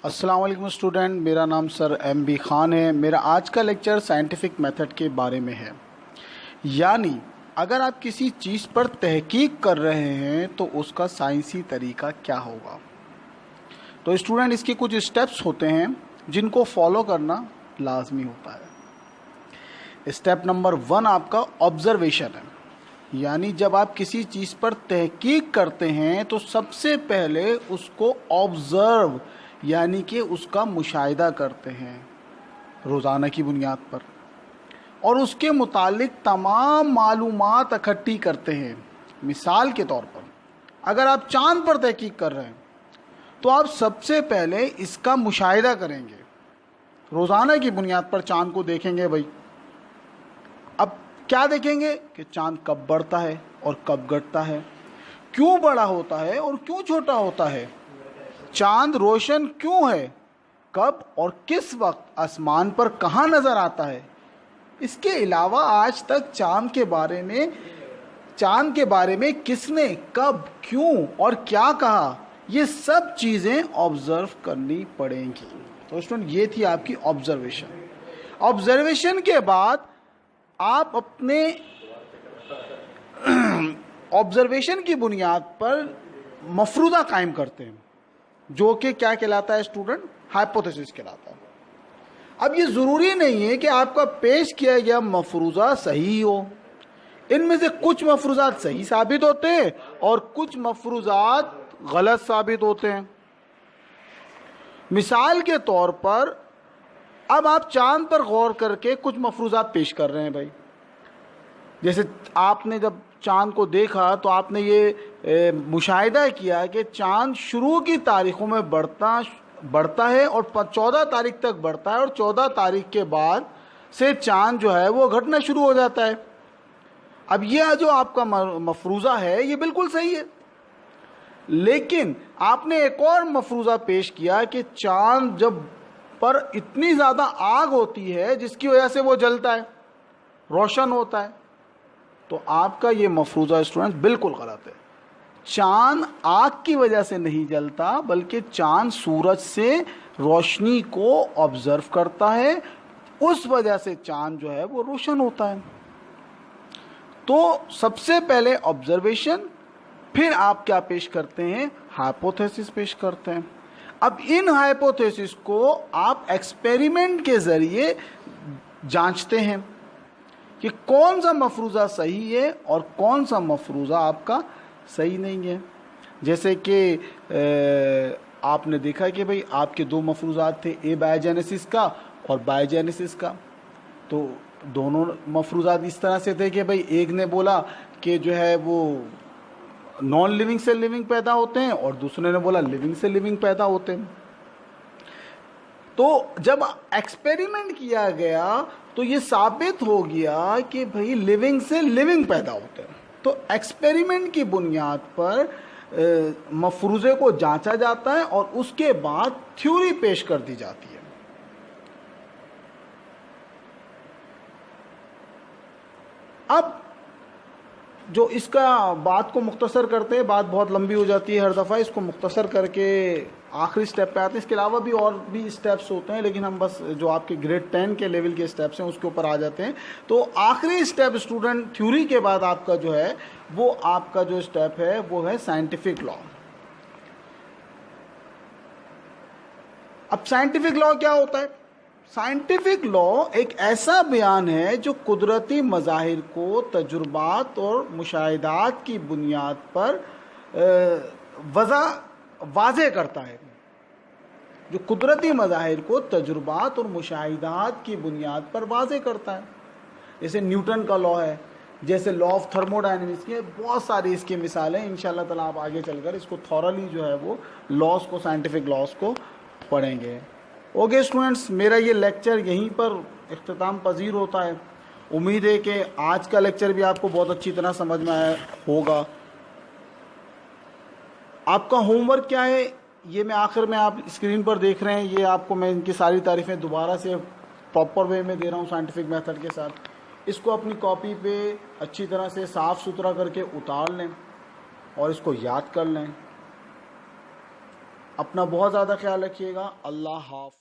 अस्सलाम वालेकुम स्टूडेंट, मेरा नाम सर MB खान है। मेरा आज का लेक्चर साइंटिफिक मेथड के बारे में है। यानी अगर आप किसी चीज़ पर तहकीक कर रहे हैं तो उसका साइंसी तरीका क्या होगा। तो स्टूडेंट, इसके कुछ स्टेप्स होते हैं जिनको फॉलो करना लाजमी होता है। स्टेप नंबर 1 आपका ऑब्जर्वेशन है। यानी जब आप किसी चीज़ पर तहकीक करते हैं तो सबसे पहले उसको ऑब्ज़र्व यानी कि उसका मुशाहिदा करते हैं रोज़ाना की बुनियाद पर, और उसके मुतालिक तमाम मालूमात इकट्ठी करते हैं। मिसाल के तौर पर अगर आप चाँद पर तहकीक कर रहे हैं तो आप सबसे पहले इसका मुशाहिदा करेंगे, रोज़ाना की बुनियाद पर चाँद को देखेंगे। भाई अब क्या देखेंगे कि चाँद कब बढ़ता है और कब घटता है, क्यों बड़ा होता है और क्यों छोटा होता है, चांद रोशन क्यों है, कब और किस वक्त आसमान पर कहाँ नज़र आता है। इसके अलावा आज तक चांद के बारे में किसने कब क्यों और क्या कहा, ये सब चीज़ें ऑब्जर्व करनी पड़ेंगी। तो स्टूडेंट, ये थी आपकी ऑब्जर्वेशन। ऑब्जर्वेशन के बाद आप अपने ऑब्जर्वेशन की बुनियाद पर मफरूज़ा कायम करते हैं, जो कि क्या कहलाता है स्टूडेंट, हाइपोथेसिस कहलाता है। अब ये ज़रूरी नहीं है कि आपका पेश किया गया मफरूज़ा सही हो। इनमें से कुछ मफरूज़ात सही साबित होते हैं और कुछ मफरूज़ात गलत साबित होते हैं। मिसाल के तौर पर अब आप चांद पर गौर करके कुछ मफरूज़ात पेश कर रहे हैं। भाई जैसे आपने जब चाँद को देखा तो आपने ये मुशाहिदा किया कि चाँद शुरू की तारीख़ों में बढ़ता है और 14 तारीख तक बढ़ता है, और 14 तारीख के बाद से चाँद जो है वो घटना शुरू हो जाता है। अब यह जो आपका मफरूज़ा है ये बिल्कुल सही है, लेकिन आपने एक और मफरूज़ा पेश किया कि चाँद जब पर इतनी ज़्यादा आग होती है जिसकी वजह से वो जलता है, रोशन होता है। तो आपका ये मफरूज़ा स्टूडेंट बिल्कुल गलत है। चाँद आग की वजह से नहीं जलता, बल्कि चाँद सूरज से रोशनी को ऑब्ज़र्व करता है, उस वजह से चाँद जो है वो रोशन होता है। तो सबसे पहले ऑब्जर्वेशन, फिर आप क्या पेश करते हैं, हाइपोथेसिस पेश करते हैं। अब इन हाइपोथेसिस को आप एक्सपेरिमेंट के ज़रिए जांचते हैं कि कौन सा मफरूज़ा सही है और कौन सा मफरूज़ा आपका सही नहीं है। जैसे कि आपने देखा कि भाई आपके दो मफरूज़ात थे, ए बायोजेनेसिस का और बायोजेनेसिस का। तो दोनों मफरूज़ात इस तरह से थे कि भाई एक ने बोला कि जो है वो नॉन लिविंग से लिविंग पैदा होते हैं और दूसरे ने बोला लिविंग से लिविंग पैदा होते हैं। तो जब एक्सपेरिमेंट किया गया तो ये साबित हो गया कि भाई लिविंग से लिविंग पैदा होते हैं। तो एक्सपेरिमेंट की बुनियाद पर मफरूज़े को जांचा जाता है और उसके बाद थ्योरी पेश कर दी जाती है। अब जो इसका बात को मुख्तसर करते हैं, बात बहुत लंबी हो जाती है हर दफ़ा, इसको मुख्तसर करके आखिरी स्टेप पे आते हैं। इसके अलावा भी और भी स्टेप्स होते हैं, लेकिन हम बस जो आपके ग्रेड 10 के लेवल के स्टेप्स हैं उसके ऊपर आ जाते हैं। तो आखिरी स्टेप स्टूडेंट, थ्योरी के बाद आपका जो है वो आपका जो स्टेप है वो है साइंटिफिक लॉ। अब साइंटिफिक लॉ क्या होता है? साइंटिफिक लॉ एक ऐसा बयान है जो कुदरती मज़ाहिर को तजुर्बात और मुशाहिदात की बुनियाद पर वाज़े करता है। जो कुदरती मज़ाहिर को तजुर्बात और मुशाहिदात की बुनियाद पर वाज़े करता है। जैसे न्यूटन का लॉ है, जैसे लॉ ऑफ थर्मोडायनेमिक्स की बहुत सारी इसकी मिसालें। इंशाल्लाह ताला आप आगे चलकर इसको थॉरली जो है वो लॉस को, साइंटिफिक लॉस को पढ़ेंगे। ओके स्टूडेंट्स, मेरा ये लेक्चर यहीं पर इख्तिताम पजीर होता है। उम्मीद है कि आज का लेक्चर भी आपको बहुत अच्छी तरह समझ में आया होगा। आपका होमवर्क क्या है ये मैं आखिर में आप स्क्रीन पर देख रहे हैं। ये आपको मैं इनकी सारी तारीफ़ें दोबारा से प्रॉपर वे में दे रहा हूँ साइंटिफिक मेथड के साथ। इसको अपनी कॉपी पे अच्छी तरह से साफ़ सुथरा करके उतार लें और इसको याद कर लें। اپنا بہت زیادہ خیال رکھیے گا. اللہ حافظ.